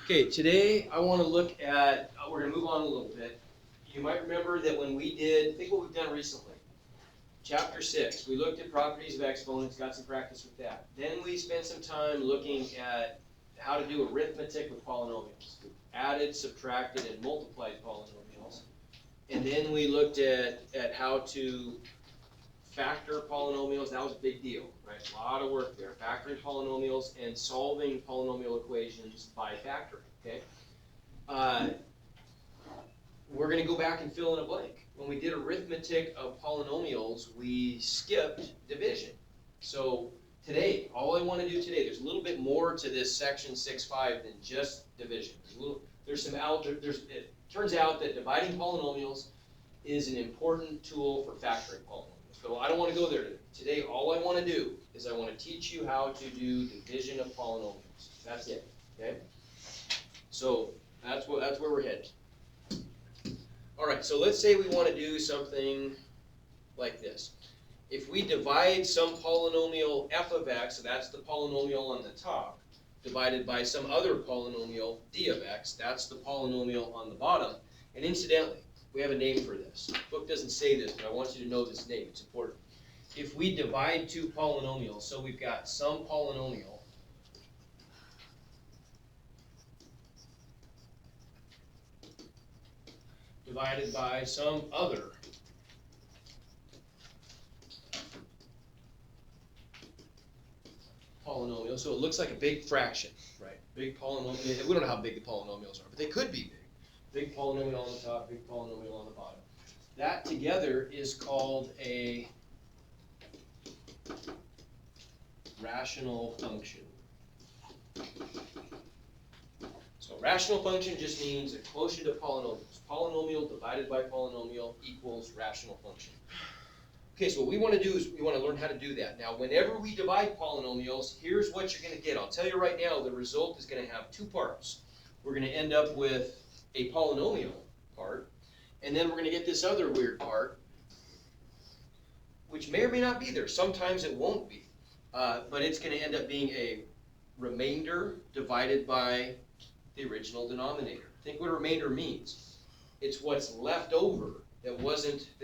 Okay, today I want to look at, we're going to move on a little bit. You might remember that when we did, think what we've done recently. Chapter 6, we looked at properties of exponents, got some practice with that. Then we spent some time looking at how to do arithmetic with polynomials. Added, subtracted, and multiplied polynomials. And then we looked at how to factor polynomials. That was a big deal, right? A lot of work there. Factoring polynomials and solving polynomial equations by factoring, okay? We're going to go back and fill in a blank. When we did arithmetic of polynomials, we skipped division. So today, all I want to do today, there's a little bit more to this section 6.5 than just division. It turns out that dividing polynomials is an important tool for factoring polynomials. So I don't want to go there today. Today, all I want to do is I want to teach you how to do division of polynomials. That's it, okay? So that's where we're headed. All right, so let's say we want to do something like this. If we divide some polynomial f of x, so that's the polynomial on the top, divided by some other polynomial d of x, that's the polynomial on the bottom. And incidentally, we have a name for this. The book doesn't say this, but I want you to know this name. It's important. If we divide two polynomials, so we've got some polynomial divided by some other polynomial. So it looks like a big fraction, right? Big polynomial. We don't know how big the polynomials are, but they could be big. Big polynomial on the top, big polynomial on the bottom. That together is called a rational function. So rational function just means a quotient of polynomials. Polynomial divided by polynomial equals rational function. Okay, so what we want to do is we want to learn how to do that. Now, whenever we divide polynomials, here's what you're going to get. I'll tell you right now, the result is going to have two parts. We're going to end up with a polynomial part, and then we're going to get this other weird part, which may or may not be there. Sometimes it won't be, but it's going to end up being a remainder divided by the original denominator. Think what a remainder means. It's what's left over that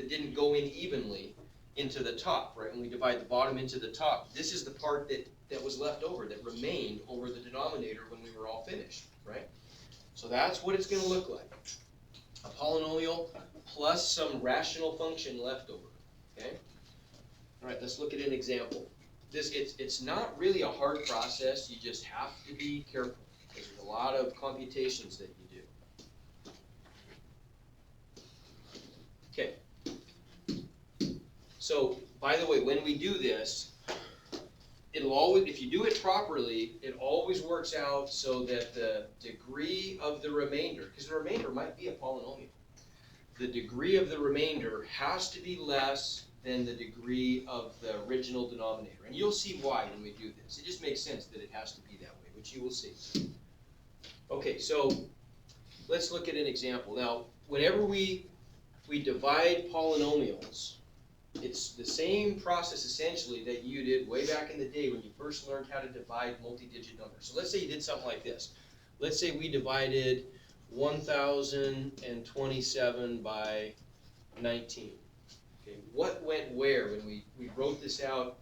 didn't go in evenly into the top, right? When we divide the bottom into the top, this is the part that was left over, that remained over the denominator when we were all finished, right? So that's what it's going to look like. A polynomial plus some rational function left over, okay? All right, let's look at an example. It's not really a hard process. You just have to be careful because there's a lot of computations that you do. Okay. So, by the way, when we do this, it'll always, if you do it properly, it always works out so that the degree of the remainder, because the remainder might be a polynomial, the degree of the remainder has to be less than the degree of the original denominator. And you'll see why when we do this. It just makes sense that it has to be that way, which you will see. Okay, so let's look at an example. Now, whenever we divide polynomials, it's the same process essentially that you did way back in the day when you first learned how to divide multi-digit numbers. So let's say you did something like this. Let's say we divided 1027 by 19. Okay, what went where when we wrote this out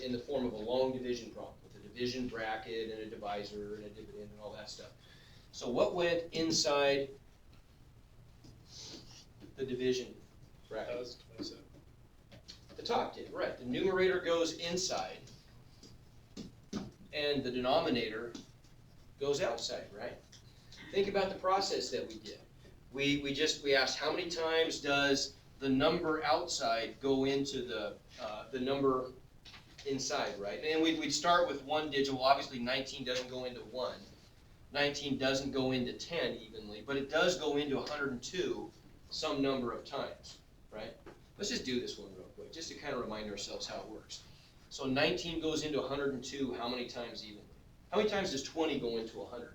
in the form of a long division problem with a division bracket and a divisor and a dividend and all that stuff. So what went inside the division bracket? That was 27. The top did, right. The numerator goes inside, and the denominator goes outside, right? Think about the process that we did. We asked how many times does the number outside go into the number inside, right? And we'd start with one digit. Well, obviously 19 doesn't go into 1. 19 doesn't go into 10 evenly, but it does go into 102 some number of times, right? Let's just do this one real quick, just to kind of remind ourselves how it works. So 19 goes into 102 how many times evenly? How many times does 20 go into 100?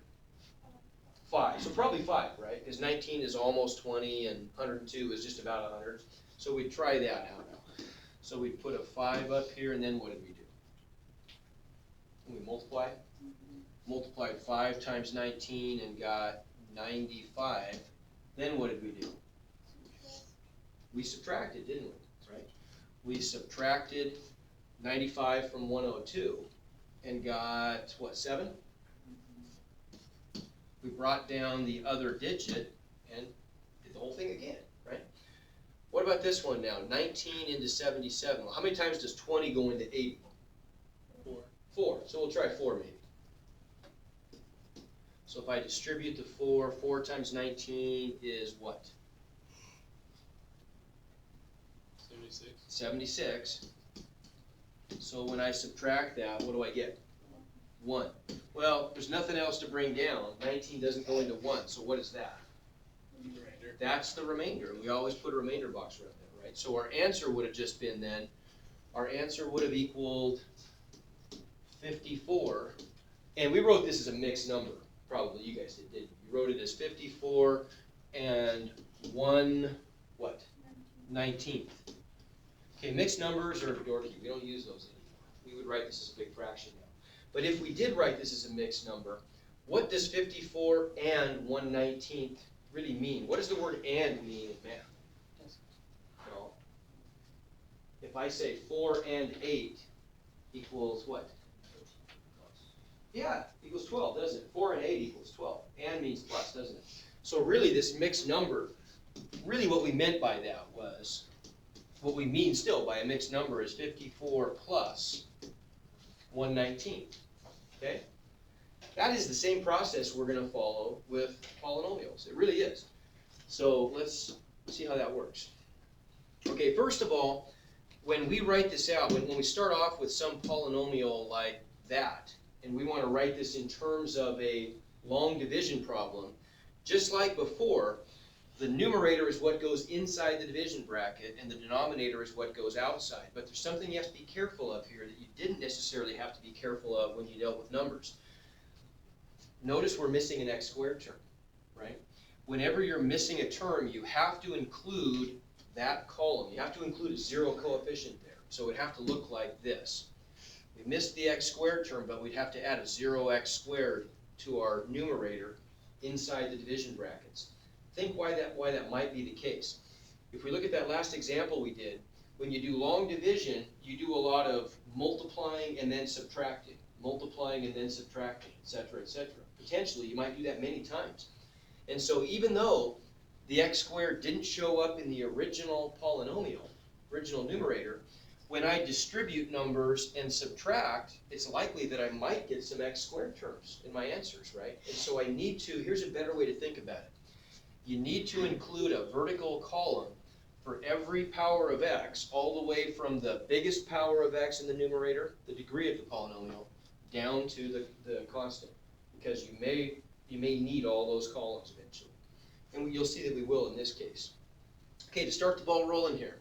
5. So probably 5, right? Because 19 is almost 20 and 102 is just about 100. So we'd try that out now. So we'd put a 5 up here, and then what did we do? We multiply? multiplied 5 times 19 and got 95, then what did we do? We subtracted, didn't we? Right? We subtracted 95 from 102 and got, what, 7? We brought down the other digit and did the whole thing again, right? What about this one now? 19 into 77. Well, how many times does 20 go into 80? 4. 4. So we'll try 4 maybe. So if I distribute the 4, 4 times 19 is what? 76. 76. So when I subtract that, what do I get? 1. Well, there's nothing else to bring down. 19 doesn't go into 1, so what is that? Remainder. That's the remainder, and we always put a remainder box around there, right? So our answer would have just been then, our answer would have equaled 54, and we wrote this as a mixed number. Probably you guys did, didn't you? You wrote it as 54 and 1, what? 19th. Okay, mixed numbers are dorky. We don't use those anymore. We would write this as a big fraction now. But if we did write this as a mixed number, what does 54 and 1/19 really mean? What does the word "and" mean in math? No. If I say 4 and 8 equals what? Yeah, equals 12, doesn't it? 4 and 8 equals 12. And means plus, doesn't it? So really this mixed number, really what we meant by that was, what we mean still by a mixed number is 54 plus 1/19. Okay? That is the same process we're going to follow with polynomials. It really is. So let's see how that works. Okay, first of all, when we write this out, when we start off with some polynomial like that, and we want to write this in terms of a long division problem, just like before, the numerator is what goes inside the division bracket, and the denominator is what goes outside. But there's something you have to be careful of here that you didn't necessarily have to be careful of when you dealt with numbers. Notice we're missing an x squared term, right? Whenever you're missing a term, you have to include that column. You have to include a 0 coefficient there. So it would have to look like this. We missed the x squared term, but we'd have to add a 0x squared to our numerator inside the division brackets. Think why that might be the case. If we look at that last example we did, when you do long division, you do a lot of multiplying and then subtracting, multiplying and then subtracting, etc., etc. Potentially, you might do that many times. And so even though the x squared didn't show up in the original polynomial, original numerator, when I distribute numbers and subtract, it's likely that I might get some x squared terms in my answers, right? And so I need to, here's a better way to think about it. You need to include a vertical column for every power of x, all the way from the biggest power of x in the numerator, the degree of the polynomial, down to the constant, because you may need all those columns eventually. And you'll see that we will in this case. Okay, to start the ball rolling here,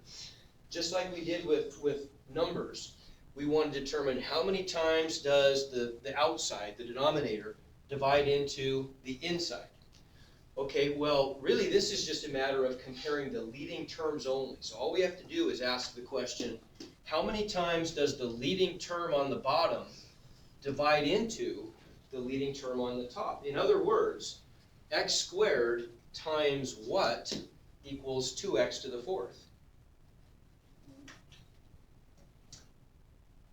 just like we did with numbers, we want to determine how many times does the outside, the denominator, divide into the inside. Okay, well, really this is just a matter of comparing the leading terms only. So all we have to do is ask the question, how many times does the leading term on the bottom divide into the leading term on the top? In other words, x squared times what equals 2x to the 4th?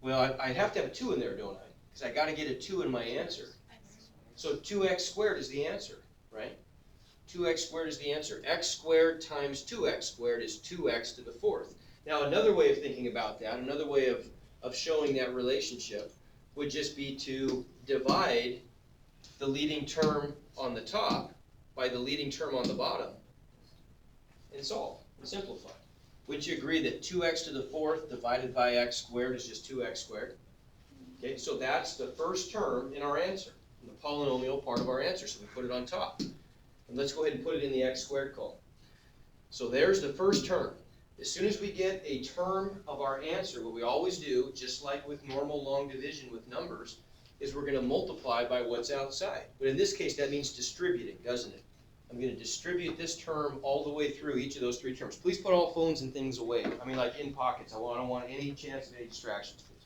Well, I'd have to have a 2 in there, don't I? Because I got to get a 2 in my answer. So 2x squared is the answer, right? 2x squared is the answer. X squared times 2x squared is 2x to the 4th. Now another way of thinking about that, another way of showing that relationship would just be to divide the leading term on the top by the leading term on the bottom and solve and simplify. Would you agree that 2x to the 4th divided by x squared is just 2x squared? Okay, so that's the first term in our answer, in the polynomial part of our answer, so we put it on top. And let's go ahead and put it in the x squared column. So there's the first term. As soon as we get a term of our answer, what we always do, just like with normal long division with numbers, is we're going to multiply by what's outside. But in this case, that means distributing, doesn't it? I'm going to distribute this term all the way through each of those 3 terms. Please put all phones and things away. I mean, like in pockets. I don't want any chance of any distractions, please.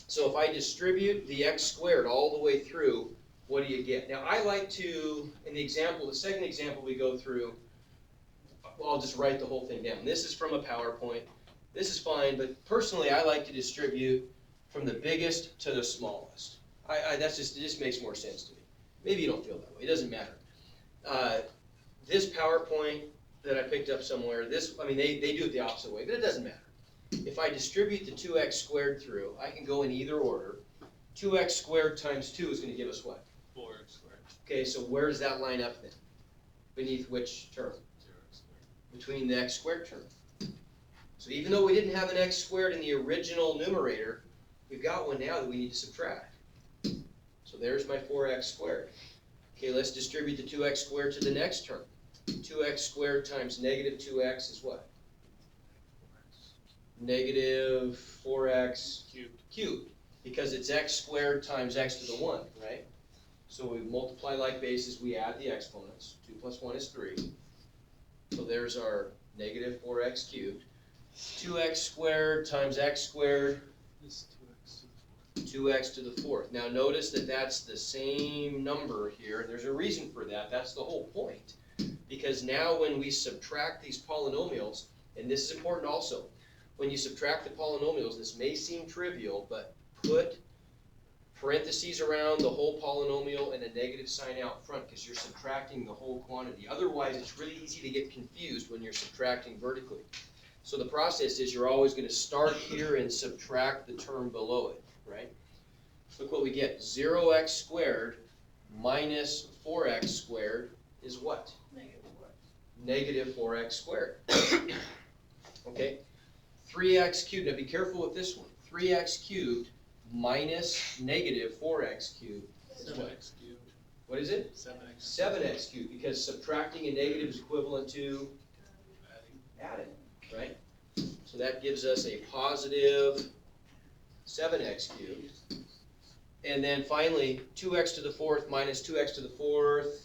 So if I distribute the x squared all the way through, what do you get? Now I like to, in the example, the second example we go through, well, I'll just write the whole thing down. This is from a PowerPoint. This is fine, but personally I like to distribute from the biggest to the smallest. It just makes more sense to me. Maybe you don't feel that way, it doesn't matter. This PowerPoint that I picked up somewhere, they do it the opposite way, but it doesn't matter. If I distribute the 2x squared through, I can go in either order. 2x squared times 2 is going to give us what? 4x squared. Okay, so where does that line up then? Beneath which term? 0x squared. Between the x squared term. So even though we didn't have an x squared in the original numerator, we've got one now that we need to subtract. So there's my 4x squared. Okay, let's distribute the 2x squared to the next term. 2x squared times negative 2x is what? Negative 4x cubed, because it's x squared times x to the 1, right? So we multiply like bases, we add the exponents. 2 plus 1 is 3. So there's our negative 4x cubed. 2x squared times x squared, This 2x to the 4th. 2x to the 4th. Now notice that that's the same number here, and there's a reason for that. That's the whole point. Because now when we subtract these polynomials, and this is important also, when you subtract the polynomials, this may seem trivial, but put parentheses around the whole polynomial and a negative sign out front because you're subtracting the whole quantity. Otherwise, it's really easy to get confused when you're subtracting vertically. So the process is you're always going to start here and subtract the term below it, right? Look what we get. 0x squared minus 4x squared is what? Negative 4x squared. Okay? 3x cubed, now be careful with this one. 3x cubed minus negative 4x cubed is what? 7x cubed. What is it? 7x. 7x cubed, because subtracting a negative is equivalent to adding, right? So that gives us a positive 7x cubed. And then finally, 2x to the 4th minus 2x to the 4th,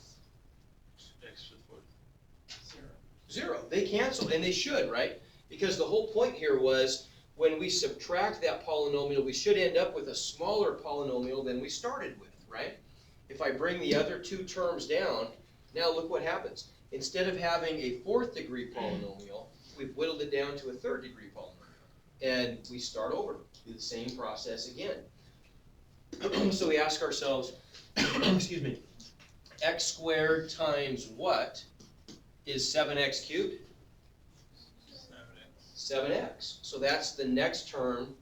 X to the 4th. 0. They cancel, and they should, right? Because the whole point here was when we subtract that polynomial, we should end up with a smaller polynomial than we started with, right? If I bring the other two terms down, now look what happens. Instead of having a 4th degree polynomial, we've whittled it down to a 3rd degree polynomial. And we start over, do the same process again. So we ask ourselves, excuse me, x squared times what is 7x cubed? 7x. So that's the next term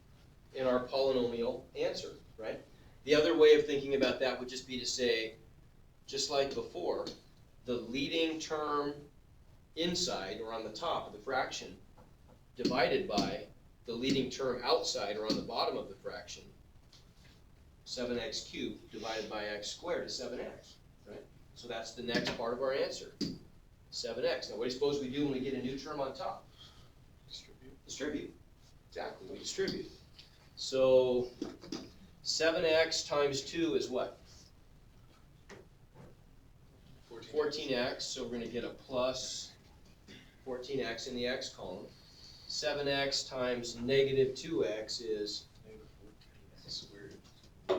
in our polynomial answer, right? The other way of thinking about that would just be to say, just like before, the leading term inside or on the top of the fraction divided by the leading term outside or on the bottom of the fraction. 7x cubed divided by x squared is 7x, right? So that's the next part of our answer, 7x. Now what do you suppose we do when we get a new term on top? Distribute. Exactly, we distribute. So 7x times 2 is what? 14x, so we're going to get a plus 14x in the x column. 7x times negative 2x is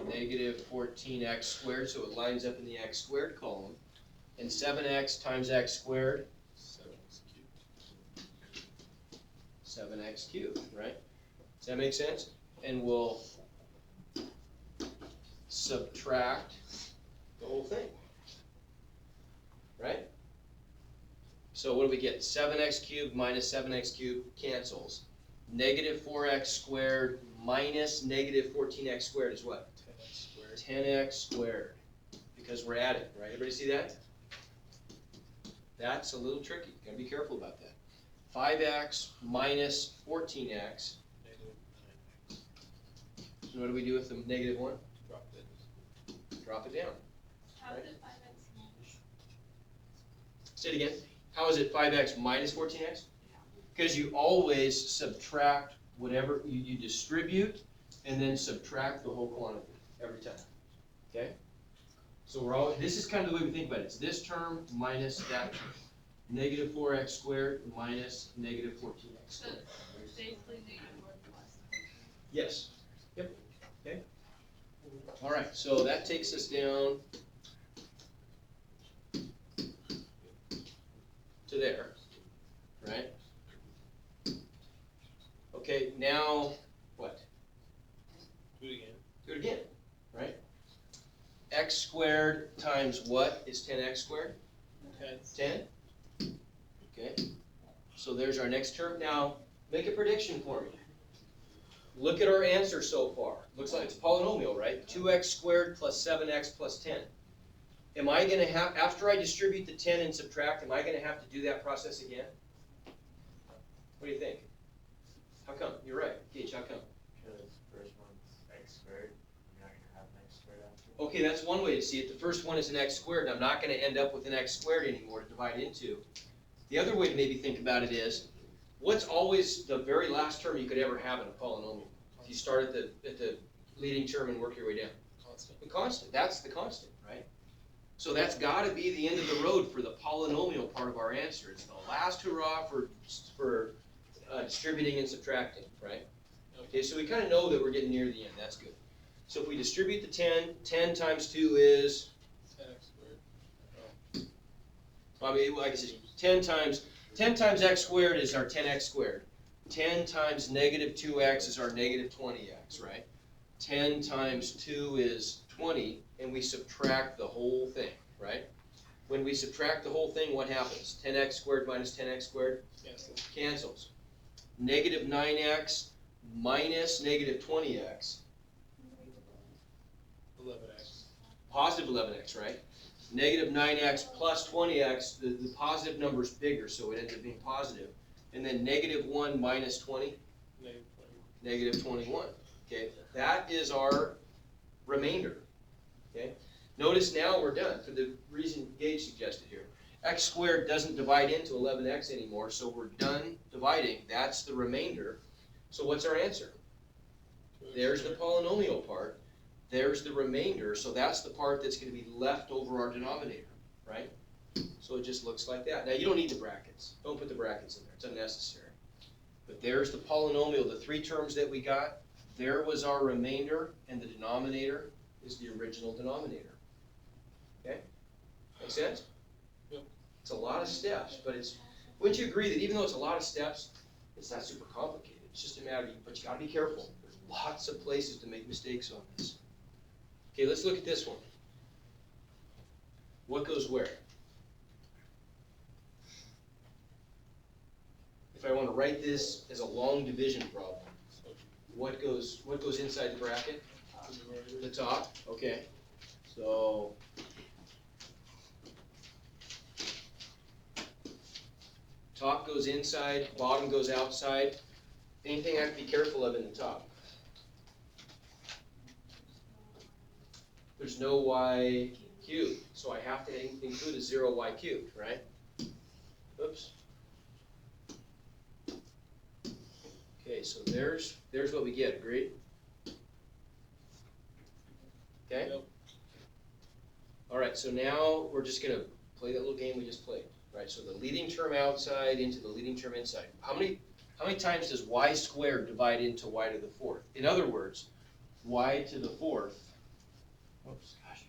negative 14x squared, so it lines up in the x squared column. And 7x times x squared? 7x cubed, right? Does that make sense? And we'll subtract the whole thing, right? So what do we get? 7x cubed minus 7x cubed cancels. Negative 4x squared minus negative 14x squared is what? 10x squared. Because we're adding, right? Everybody see that? That's a little tricky. Gotta be careful about that. 5x minus 14x. So what do we do with the negative 1? Drop it down. How is it 5x? Say it again. How is it 5x minus 14x? Because you always subtract whatever, you distribute and then subtract the whole quantity every time. Okay? So we're always, this is kind of the way we think about it. It's this term minus that term. Negative 4x squared minus negative 14x So squared. basically negative 4 plus. Yes. Yep. Okay. All right, so that takes us down to there, right? Okay, now what? Do it again. Do it again, right? X squared times what is 10x squared? 10. Okay, so there's our next term. Now, make a prediction for me. Look at our answer so far. Looks like it's a polynomial, right? 2x squared plus 7x plus 10. Am I going to have, after I distribute the 10 and subtract, am I going to have to do that process again? What do you think? How come? You're right. Gage, how come? Because first one's x squared, you're not gonna have an x squared after. Okay, that's one way to see it. The first one is an x squared, and I'm not going to end up with an x squared anymore to divide into. The other way to maybe think about it is, what's always the very last term you could ever have in a polynomial? If you start at the leading term and work your way down. Constant. The constant. That's the constant, right? So that's got to be the end of the road for the polynomial part of our answer. It's the last hurrah for distributing and subtracting, right? Okay, so we kind of know that we're getting near the end. That's good. So if we distribute the 10, 10 times 2 is, 10x squared. I mean, like I said, 10 times x squared is our 10x squared. 10 times negative 2x is our negative 20x, right? 10 times 2 is 20, and we subtract the whole thing, right? When we subtract the whole thing, what happens? 10x squared minus 10x squared Cancel. cancels. Negative 9x minus negative 20x, 11x. positive 11x, right? Negative 9x plus 20x, the positive number is bigger, so it ends up being positive. And then negative 1 minus 20, Negative 20. negative 21. Okay, that is our remainder. Okay, notice now we're done for the reason Gage suggested here. X squared doesn't divide into 11x anymore, so we're done dividing. That's the remainder. So what's our answer? 2x There's the squared. polynomial part. There's the remainder, so that's the part that's going to be left over our denominator, right? So it just looks like that. Now you don't need the brackets. Don't put the brackets in there. It's unnecessary. But there's the polynomial, the three terms that we got. There was our remainder, and the denominator is the original denominator. Okay? Make sense? Yep. It's a lot of steps, but it's, wouldn't you agree that even though it's a lot of steps, it's not super complicated. It's just a matter of, but you gotta be careful. There's lots of places to make mistakes on this. Okay, let's look at this one. What goes where? If I want to write this as a long division problem, So, what goes inside the bracket? numerator. The top, okay. So top goes inside, bottom goes outside. Anything I have to be careful of in the top? There's no y cubed, so I have to include a 0y cubed, right? Oops. Okay, so there's what we get, agreed? Okay? Yep. All right, so now we're just gonna play that little game we just played, right? So the leading term outside into the leading term inside. How many times does y squared divide into y to the fourth? In other words, y to the fourth, whoops, gosh.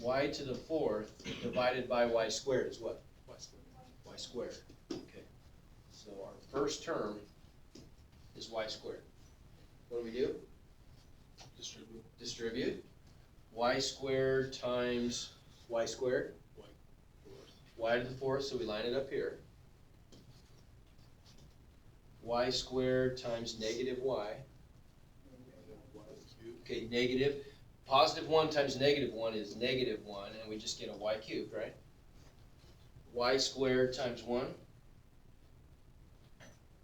Y to the fourth divided by y squared is what? Y squared. Y squared, okay. So our first term is y squared. What do? Distribute. Distribute. Y squared times y squared. Fourth. Y to the fourth, so we line it up here. Y squared times negative y. Y cubed. Okay, negative. Positive 1 times negative 1 is negative 1, and we just get a y cubed, right? Y squared times 1.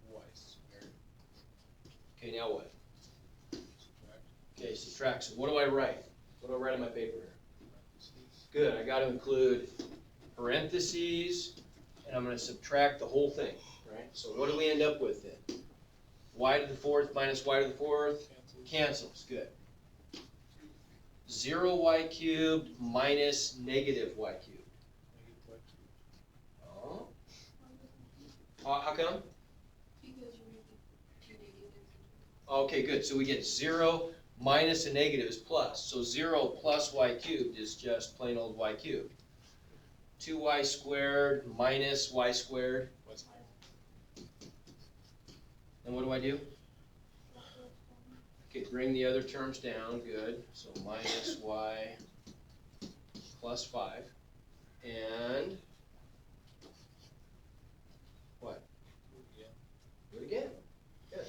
Y squared. Okay, now what? Subtract. Okay, subtract. So what do I write? What do I write on my paper here? Parentheses. Good, I got to include parentheses, and I'm going to subtract the whole thing, right? So what do we end up with then? Y to the fourth minus y to the fourth Cancels. cancels, good. 0y cubed minus negative y cubed. Negative y cubed. Oh. How come? Because you read the Okay, good, so we get 0 minus a negative is plus, so 0 plus y cubed is just plain old y cubed. 2y squared minus y squared, What's and what do I do? Okay, bring the other terms down, good, so minus y plus 5, and what? yeah? Do it again, good.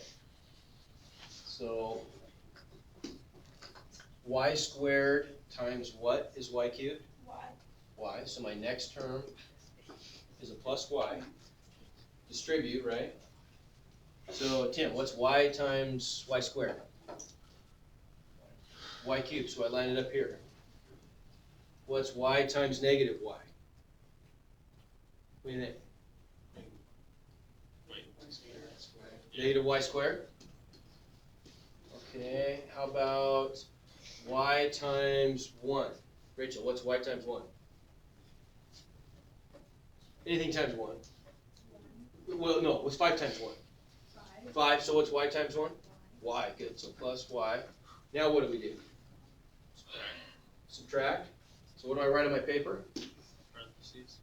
So y squared times what is y cubed? Y. Y, so my next term is a plus y. Distribute, right? So Tim, what's y times y squared? Y cubed, so I line it up here. What's y times negative y? What do you think? Negative y squared? Okay, how about y times 1? Rachel, what's y times 1? Anything times 1. Well, no, what's 5 times 1? 5, so what's y times 1? Y, good, so plus y. Now what do we do? Subtract. So what do I write on my paper? Parentheses.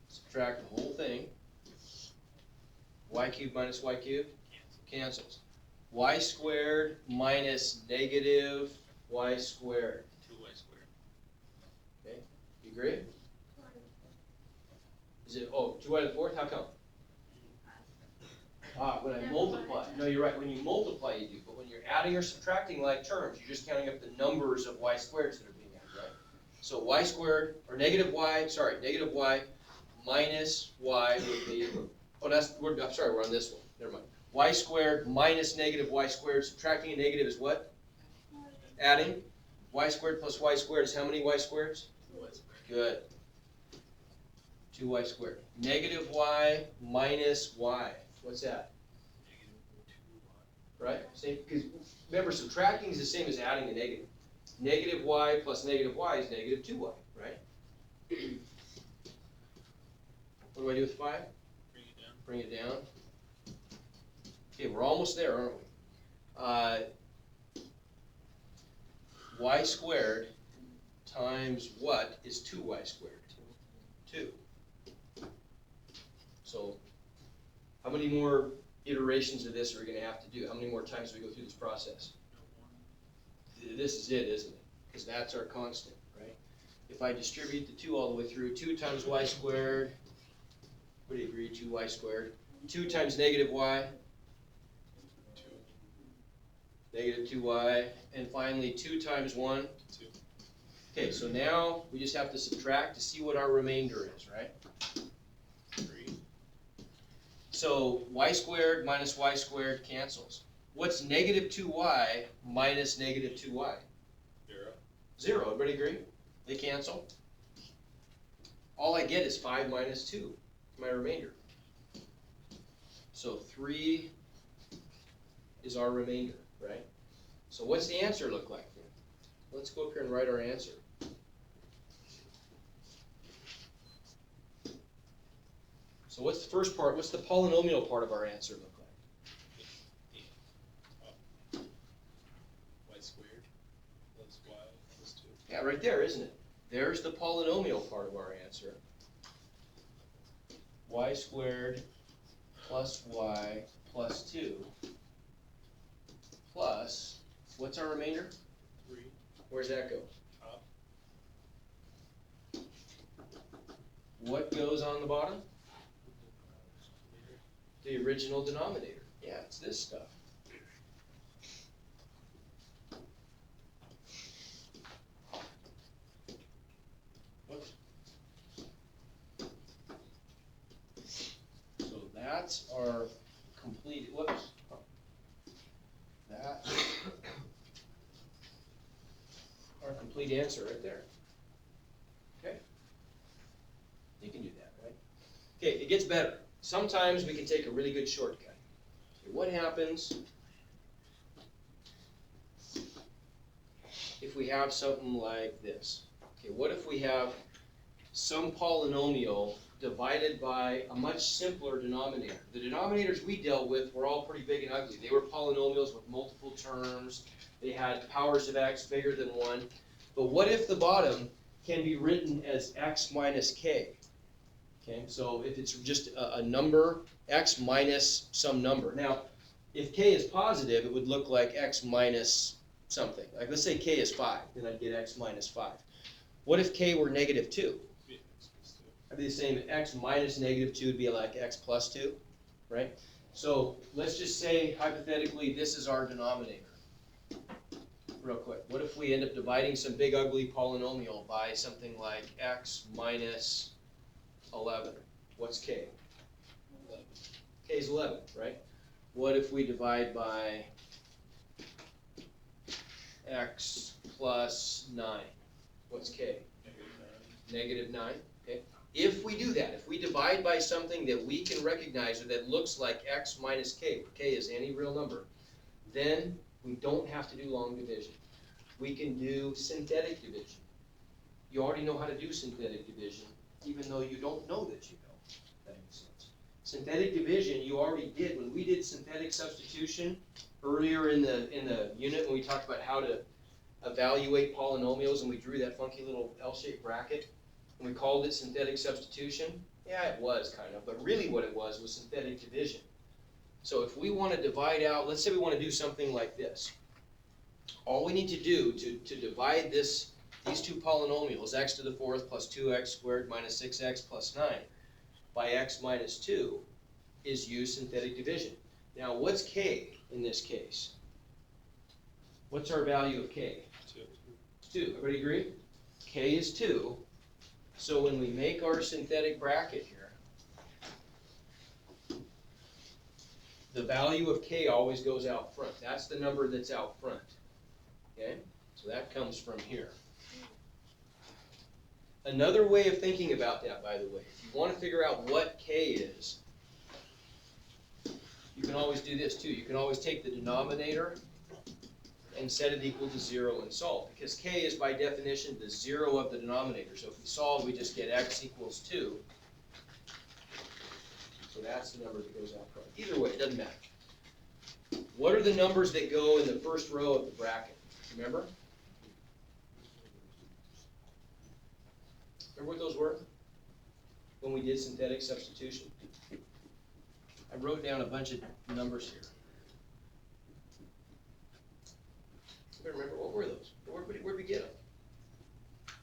Subtract the whole thing. Y cubed minus y cubed? Cancels. Y squared minus negative y squared. 2y squared. Okay, you agree? Is it, 2y to the 4th, how come? When I multiply, no, you're right, when you multiply you do, but when you're adding or subtracting like terms, you're just counting up the numbers of y squareds that are being added, right? So y squared, or negative y minus y would be, I'm sorry, we're on this one, never mind. Y squared minus negative y squared, subtracting a negative is what? Adding. Y squared plus y squared is how many y squareds? 2y squared. Good. 2y squared. Negative y minus y. What's that? -2y. Right? Same, because remember, subtracting is the same as adding a negative. Negative y plus negative y is negative 2y, right? What do I do with 5? Bring it down. Bring it down. Okay, we're almost there, aren't we? Y squared times what is 2y squared? 2. So, how many more iterations of this are we going to have to do? How many more times do we go through this process? This is it, isn't it? Because that's our constant, right? If I distribute the 2 all the way through, 2 times y squared, what do you agree, 2y squared? 2 times negative y, 2. negative 2y, and finally 2 times 1. 2. Okay, so now we just have to subtract to see what our remainder is, right? 3. So y squared minus y squared cancels. What's negative 2y minus negative 2y? 0. 0, everybody agree? They cancel. All I get is 5 minus 2, my remainder. So 3 is our remainder, right? So what's the answer look like then? Let's go up here and write our answer. So what's the first part, what's the polynomial part of our answer look like? Y squared plus y plus 2. Yeah, right there, isn't it? There's the polynomial part of our answer. Y squared plus y plus 2 plus, what's our remainder? 3. Where's that go? Top. What goes on the bottom? The original denominator. Yeah, it's this stuff. Whoops. So that's our complete, whoops. That's our complete answer right there. Okay? You can do that, right? Okay, it gets better. Sometimes we can take a really good shortcut. Okay, what happens if we have something like this? Okay, what if we have some polynomial divided by a much simpler denominator. The denominators we dealt with were all pretty big and ugly. They were polynomials with multiple terms. They had powers of x bigger than 1. But what if the bottom can be written as x minus k? Okay, so if it's just a number, x minus some number. Now, if k is positive, it would look like x minus something. Like let's say k is 5, then I'd get x minus 5. What if k were negative 2? Yeah, X plus 2. I'd be the same, x minus negative 2 would be like x plus 2, right? So let's just say, hypothetically, this is our denominator. Real quick, what if we end up dividing some big ugly polynomial by something like x minus 11? What's k? 11. K is 11, right? What if we divide by x plus 9? What's k? Negative 9. Negative 9, okay? If we do that, if we divide by something that we can recognize or that looks like x minus k, where k is any real number, then we don't have to do long division. We can do synthetic division. You already know how to do synthetic division, even though you don't know that you know. That makes sense. Synthetic division you already did. When we did synthetic substitution earlier in the unit, when we talked about how to evaluate polynomials and we drew that funky little L-shaped bracket, and we called it synthetic substitution, yeah, it was kind of, but really what it was synthetic division. So if we want to divide out, let's say we want to do something like this. All we need to do to divide these two polynomials, x to the 4th plus 2x squared minus 6x plus 9, by x minus 2, is use synthetic division. Now what's k in this case? What's our value of k? 2. Everybody agree? K is 2. So when we make our synthetic bracket here, the value of k always goes out front. That's the number that's out front. Okay? So that comes from here. Another way of thinking about that, by the way, if you want to figure out what k is, you can always do this too. You can always take the denominator and set it equal to 0 and solve. Because k is by definition the 0 of the denominator. So if we solve, we just get x equals 2. So that's the number that goes out front. Either way, it doesn't matter. What are the numbers that go in the first row of the bracket? Remember? Remember what those were when we did synthetic substitution? I wrote down a bunch of numbers here. I remember, what were those? Where'd we get them?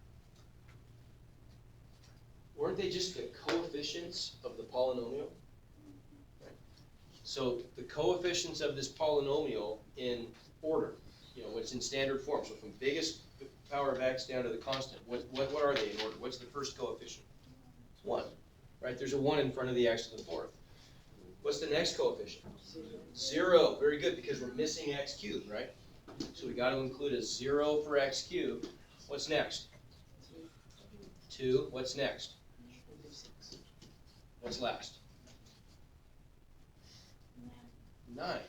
Weren't they just the coefficients of the polynomial? Right. So the coefficients of this polynomial in order, what's in standard form. So from biggest power of x down to the constant, what are they in order? What's the first coefficient? 1, right? There's a 1 in front of the x to the 4th. What's the next coefficient? 0. Very good, because we're missing x cubed, right? So we got to include a 0 for x cubed. What's next? 2. What's next? What's last? 9.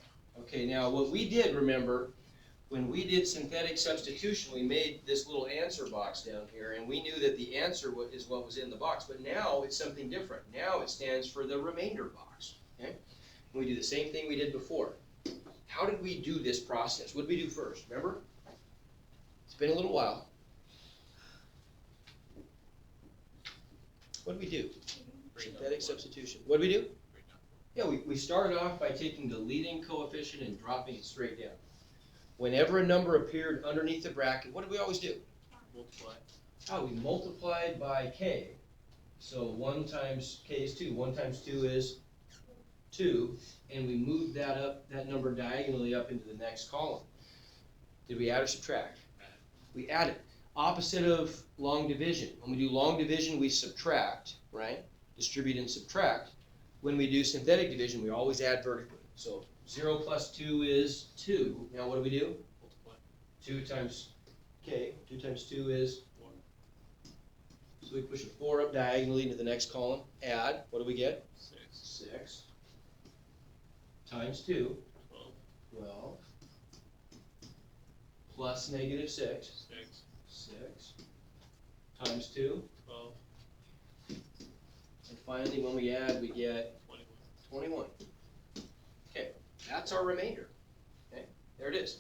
Okay, now what we did, remember, when we did synthetic substitution, we made this little answer box down here, and we knew that the answer is what was in the box. But now it's something different. Now it stands for the remainder box. Okay? And we do the same thing we did before. How did we do this process? What did we do first? Remember? It's been a little while. What did we do? Synthetic substitution. What did we do? Yeah, we started off by taking the leading coefficient and dropping it straight down. Whenever a number appeared underneath the bracket, what did we always do? Multiply. Oh, we multiplied by k. So 1 times k is 2. 1 times 2 is 2. And we moved that number diagonally up into the next column. Did we add or subtract? We added. Opposite of long division. When we do long division, we subtract, right? Distribute and subtract. When we do synthetic division, we always add vertically. So 0 plus 2 is 2. Now what do we do? Multiply. 2 times k. 2 times 2 is 1. So we push a 4 up diagonally into the next column. Add. What do we get? 6. 6 times 2. 12. 12. Plus negative 6. 6. 6 times 2. 12. And finally, when we add, we get 21. Okay, that's our remainder. Okay, there it is.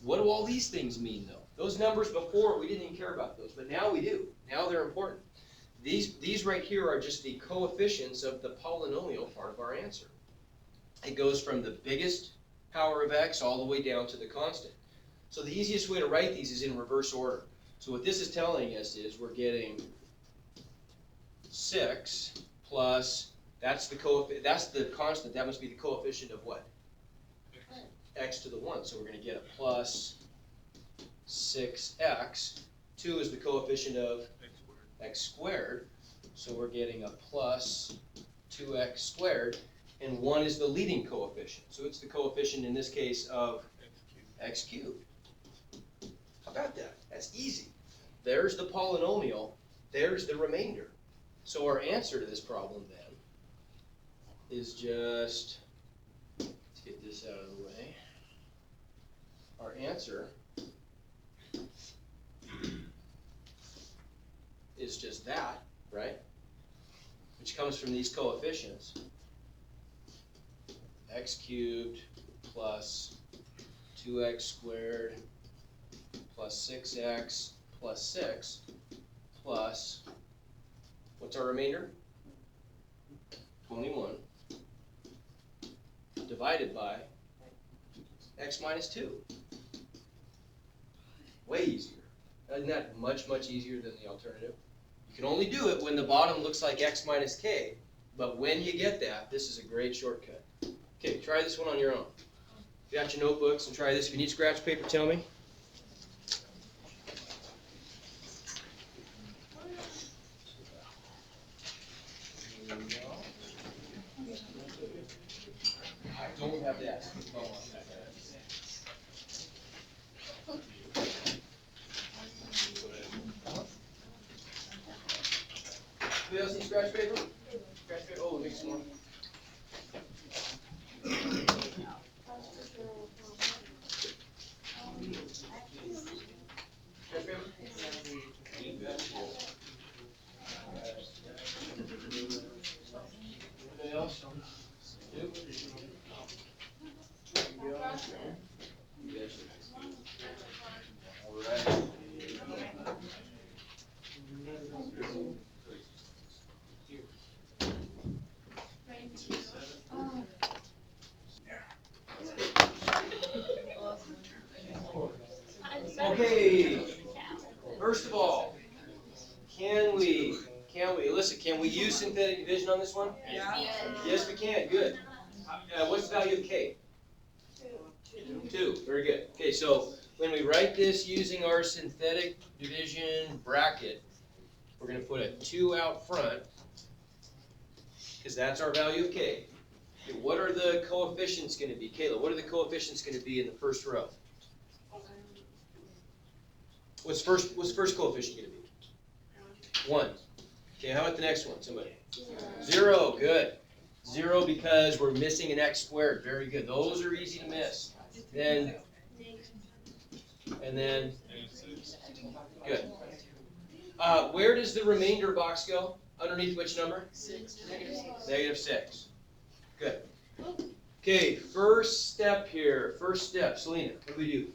What do all these things mean, though? Those numbers before, we didn't even care about those, but now we do. Now they're important. These right here are just the coefficients of the polynomial part of our answer. It goes from the biggest power of x all the way down to the constant. So the easiest way to write these is in reverse order. So what this is telling us is we're getting 6 plus, that's the constant, that must be the coefficient of what? X to the 1. So we're going to get a plus 6x. 2 is the coefficient of x squared. So we're getting a plus 2x squared. And 1 is the leading coefficient. So it's the coefficient in this case of x cubed. How about that? That's easy. There's the polynomial. There's the remainder. So our answer to this problem then is just, let's get this out of the way. Our answer is just that, right? Which comes from these coefficients. X cubed plus 2x squared plus 6x plus 6 plus, what's our remainder? 21 divided by x minus 2. Way easier. Isn't that much, much easier than the alternative? You can only do it when the bottom looks like x minus k, but when you get that, this is a great shortcut. Okay, try this one on your own. If you got your notebooks and try this. If you need scratch paper, tell me. I don't have that. Anybody else need scratch paper? Scratch paper? Oh, make some more. Scratch paper? Anybody else? Two? All right. Okay, first of all, can we use synthetic division on this one? Yeah. Yes, we can, good. What's the value of k? 2, very good. Okay, so when we write this using our synthetic division bracket, we're going to put a 2 out front, because that's our value of k. Okay, what are the coefficients going to be? Kayla, what are the coefficients going to be in the first row? What's first coefficient going to be? 1. Okay, how about the next one? Somebody? 0, good. 0 because we're missing an x squared. Very good. Those are easy to miss. Then, and then, good. Where does the remainder box go? Underneath which number? 6. Negative 6. Good. Okay, first step here. First step. Selena, what do we do?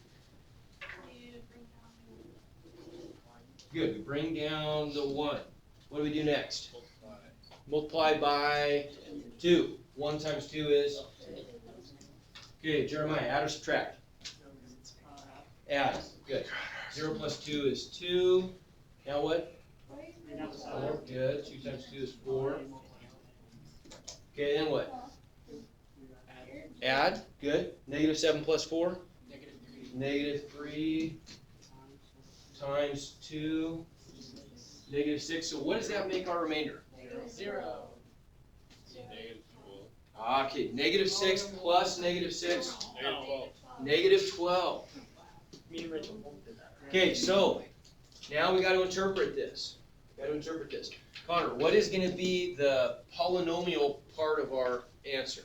Good. We bring down the 1. What do we do next? Multiply by 2. 1 times 2 is? Okay, Jeremiah, add or subtract? Add. Good. 0 plus 2 is 2. Now what? 4. Good. 2 times 2 is 4. Okay, then what? Add. Good. Negative 7 plus 4? Negative 3 times 2. Negative 6. So what does that make our remainder? 0. Okay, negative 6 plus negative 6. Negative 12. Negative 12. Okay, so now we got to interpret this. Connor, what is going to be the polynomial part of our answer?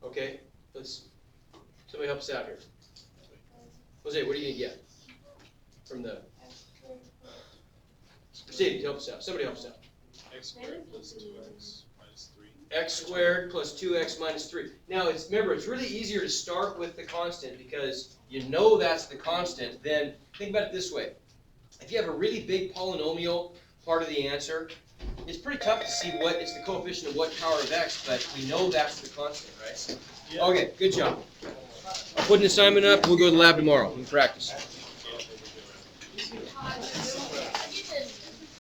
Okay, somebody help us out here. Jose, what are you going to get from the Steve, help us out. Somebody help us out. X squared plus 2x minus 3. X squared plus 2x minus 3. Now, remember, it's really easier to start with the constant because you know that's the constant. Then think about it this way. If you have a really big polynomial part of the answer, it's pretty tough to see what is the coefficient of what power of x, but we know that's the constant, right? Okay, good job. I'll put an assignment up. We'll go to the lab tomorrow and practice.